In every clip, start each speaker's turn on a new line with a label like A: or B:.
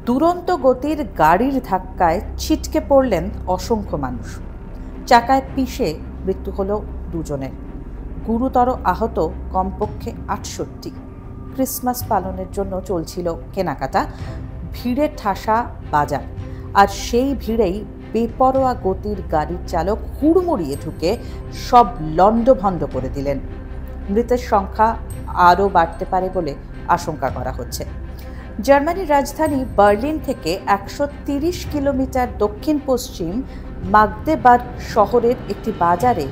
A: দুরন্ত গতির গাড়ির ধাক্কায় ছিটকে পড়লেন অসংখ্য মানুষ। চাকায় পিষে মৃত্যু হলো দুজনের, গুরুতর আহত কমপক্ষে ৬৮। ক্রিসমাস পালনের জন্য চলছিল কেনাকাটা, ভিড়ে ঠাসা বাজার, আর সেই ভিড়েই বেপরোয়া গতির গাড়ির চালক হুড়মুড়িয়ে ঢুকে সব লণ্ডভণ্ড করে দিলেন। মৃতের সংখ্যা আরও বাড়তে পারে বলে আশঙ্কা করা হচ্ছে। জার্মানির রাজধানী বার্লিন থেকে ১৩০ কিলোমিটার দক্ষিণ পশ্চিম মাগদেবার্গ শহরের একটি বাজারে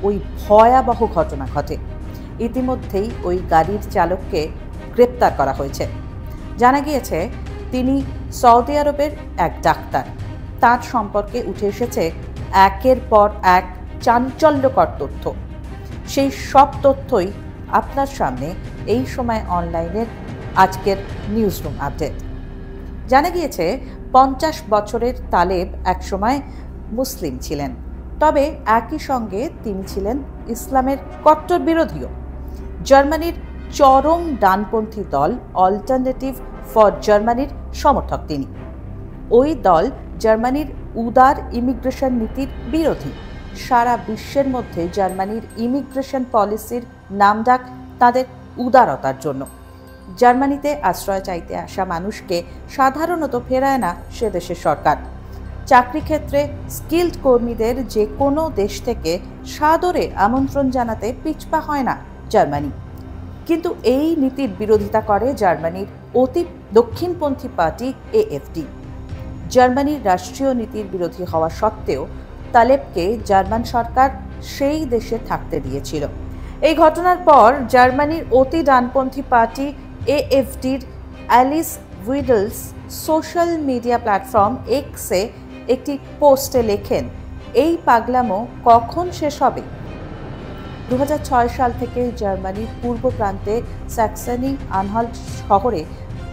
A: ওই ভয়াবহ ঘটনা ঘটে। ইতিমধ্যেই ওই গাড়ির চালককে গ্রেপ্তার করা হয়েছে। জানা গিয়েছে তিনি সৌদি আরবের এক ডাক্তার। তার সম্পর্কে উঠে এসেছে একের পর এক চাঞ্চল্যকর তথ্য। সেই সব তথ্যই আপনার সামনে এই সময় অনলাইনের আজকের নিউজরুম আপডেট। জানা গিয়েছে ৫০ বছরের তালেব একসময় মুসলিম ছিলেন, তবে একই সঙ্গে তিনি ছিলেন ইসলামের কট্টর বিরোধীও। জার্মানির চরম ডানপন্থী দল অল্টারনেটিভ ফর জার্মানির সমর্থক তিনি। ওই দল জার্মানির উদার ইমিগ্রেশন নীতির বিরোধী। সারা বিশ্বের মধ্যে জার্মানির ইমিগ্রেশন পলিসির নামডাক তাদের উদারতার জন্য। জার্মানিতে আশ্রয় চাইতে আসা মানুষকে সাধারণত ফেরায় না সে দেশের সরকার। চাকরি ক্ষেত্রে স্কিল্ড কর্মীদের যে কোনো দেশ থেকে সাদরে আমন্ত্রণ জানাতে পিছপা হয় না জার্মানি। কিন্তু এই নীতির বিরোধিতা করে জার্মানির অতি দক্ষিণপন্থী পার্টি এএফডি। জার্মানির রাষ্ট্রীয় নীতির বিরোধী হওয়া সত্ত্বেও তালেবকে জার্মান সরকার সেই দেশে থাকতে দিয়েছিল। এই ঘটনার পর জার্মানির অতি ডানপন্থী পার্টি এএফডির অ্যালিস উইডলস সোশ্যাল মিডিয়া প্ল্যাটফর্ম এক্সে একটি পোস্টে লেখেন, এই পাগলামো কখন শেষ হবে? ২০০৬ সাল থেকে জার্মানির পূর্ব প্রান্তে স্যাক্সনি আনহাল্ট শহরে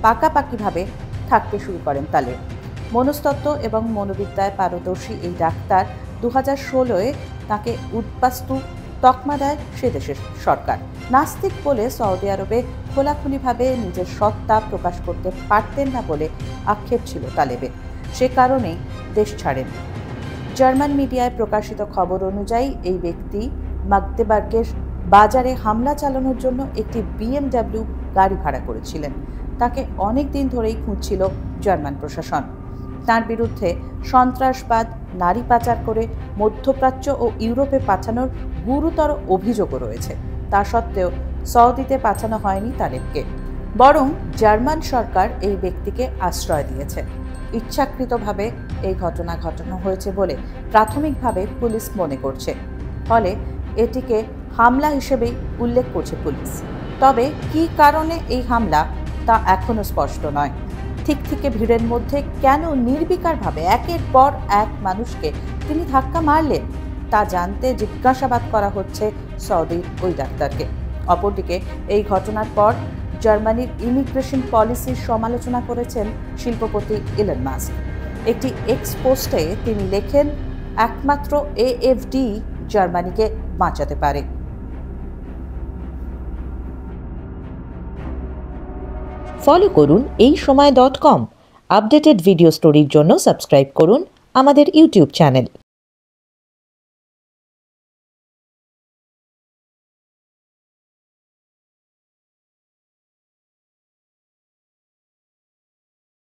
A: পাকাপাকিভাবে থাকতে শুরু করেন তালেব। মনস্তত্ত্ব এবং মনোবিদ্যায় পারদর্শী এই ডাক্তার ২০১৬-এ তাকে উদ্বাস্তু তকমা দেয় সে দেশের সরকার। নাস্তিক বলে সৌদি আরবে খোলাখুলিভাবে নিজের সত্তা প্রকাশ করতে পারতেন না বলে আক্ষেপ ছিল তালেবের। সে কারণেই দেশ ছাড়েন। জার্মান মিডিয়ায় প্রকাশিত খবর অনুযায়ী এই ব্যক্তি মাগদেবার্গের বাজারে হামলা চালানোর জন্য একটি BMW গাড়ি ভাড়া করেছিলেন। তাকে অনেক দিন ধরেই খুঁজছিল জার্মান প্রশাসন। তার বিরুদ্ধে সন্ত্রাসবাদ, নারী পাচার করে মধ্যপ্রাচ্য ও ইউরোপে পাঠানোর গুরুতর অভিযোগও রয়েছে। তা সত্ত্বেও সৌদিতে পাঠানো হয়নি তালেবকে, বরং জার্মান সরকার এই ব্যক্তিকে আশ্রয় দিয়েছে। ইচ্ছাকৃতভাবে এই ঘটনা ঘটানো হয়েছে বলে প্রাথমিকভাবে পুলিশ মনে করছে। ফলে এটিকে হামলা হিসেবেই উল্লেখ করছে পুলিশ। তবে কী কারণে এই হামলা তা এখনও স্পষ্ট নয়। ঠিক ভিড়ের মধ্যে কেন নির্বিকারভাবে একের পর এক মানুষকে তিনি ধাক্কা মারলেন তা জানতে জিজ্ঞাসাবাদ করা হচ্ছে সৌদির ওই ডাক্তারকে। অপরদিকে এই ঘটনার পর জার্মানির ইমিগ্রেশন পলিসির সমালোচনা করেছেন শিল্পপতি ইলন মাস্ক। একটি এক্স পোস্টে তিনি লেখেন, একমাত্র এএফডি জার্মানিকে বাঁচাতে পারে।
B: ফলো করুন এইসময়.com। আপডেটেড ভিডিও স্টোরির জন্য সাবস্ক্রাইব করুন আমাদের ইউটিউব চ্যানেল।